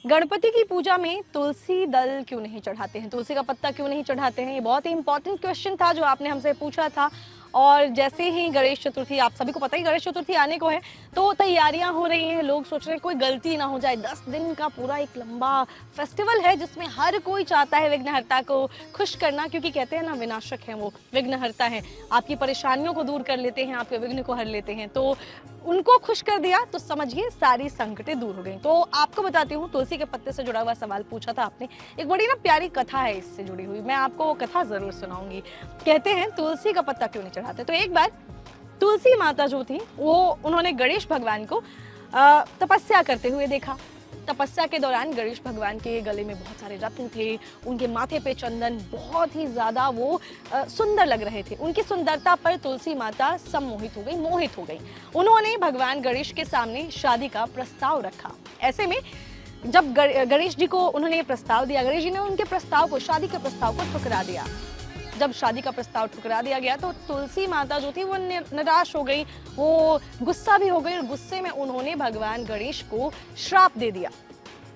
गणपति की पूजा में तुलसी दल क्यों नहीं चढ़ाते हैं, तुलसी का पत्ता क्यों नहीं चढ़ाते हैं? ये बहुत ही इंपॉर्टेंट क्वेश्चन था जो आपने हमसे पूछा था। और जैसे ही गणेश चतुर्थी, आप सभी को पता ही गणेश चतुर्थी आने को है, तो तैयारियां हो रही हैं। लोग सोच रहे हैं कोई गलती ना हो जाए। 10 दिन का पूरा एक लंबा फेस्टिवल है जिसमें हर कोई चाहता है विघ्नहर्ता को खुश करना, क्योंकि कहते हैं ना, विनाशक है वो, विघ्नहर्ता है, आपकी परेशानियों को दूर कर लेते हैं, आपके विघ्न को हर लेते हैं। तो उनको खुश कर दिया तो समझिए सारी संकटें दूर हो गई। तो आपको बताती हूँ, तुलसी के पत्ते से जुड़ा हुआ सवाल पूछा था आपने। एक बड़ी ना प्यारी कथा है इससे जुड़ी हुई, मैं आपको वो कथा जरूर सुनाऊंगी। कहते हैं तुलसी का पत्ता क्यों नहीं चढ़ाते। तो एक बार तुलसी माता जो थी वो, उन्होंने गणेश भगवान को तपस्या करते हुए देखा। तपस्या के दौरान गणेश भगवान के गले में बहुत सारे रत्न थे, उनके माथे पे चंदन, बहुत ही ज्यादा वो सुंदर लग रहे थे। उनकी सुंदरता पर तुलसी माता सम्मोहित हो गई, मोहित हो गई। उन्होंने भगवान गणेश के सामने शादी का प्रस्ताव रखा। ऐसे में जब गणेश जी को उन्होंने प्रस्ताव दिया, गणेश जी ने उनके प्रस्ताव को, शादी के प्रस्ताव को ठुकरा दिया। जब शादी का प्रस्ताव ठुकरा दिया गया तो तुलसी माता जो थी वो निराश हो गई, वो गुस्सा भी हो गई, और गुस्से में उन्होंने भगवान गणेश को श्राप दे दिया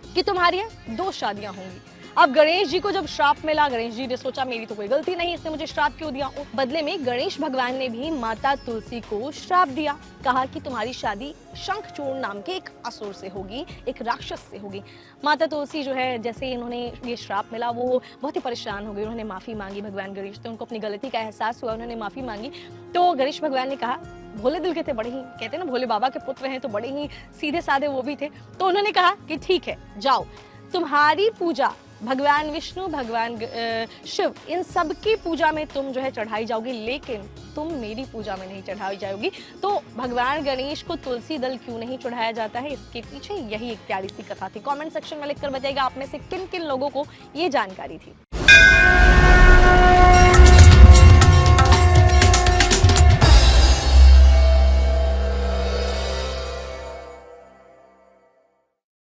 कि तुम्हारी 2 शादियां होंगी। अब गणेश जी को जब श्राप मिला, गणेश जी ने सोचा मेरी तो कोई गलती नहीं, इसने मुझे श्राप क्यों दिया। बदले में गणेश भगवान ने भी माता तुलसी को श्राप दिया, कहा कि तुम्हारी शादी शंखचूर्ण नाम के एक असुर से होगी, एक राक्षस से होगी। माता तुलसी जो है, जैसे इन्होंने ये श्राप मिला, वो बहुत ही परेशान हो गई। उन्होंने माफी मांगी भगवान गणेश से, उनको अपनी गलती का एहसास हुआ, उन्होंने माफी मांगी। तो गणेश भगवान ने कहा, भोले दिल के थे, बड़े ही, कहते हैं ना भोले बाबा के पुत्र हैं तो बड़े ही सीधे साधे वो भी थे। तो उन्होंने कहा कि ठीक है, जाओ, तुम्हारी पूजा भगवान विष्णु, भगवान शिव, इन सब की पूजा में तुम जो है चढ़ाई जाओगी, लेकिन तुम मेरी पूजा में नहीं चढ़ाई जाओगी। तो भगवान गणेश को तुलसी दल क्यों नहीं चढ़ाया जाता है, इसके पीछे यही एक प्यारी सी कथा थी। कमेंट सेक्शन में लिखकर बताइएगा आप में से किन किन लोगों को ये जानकारी थी।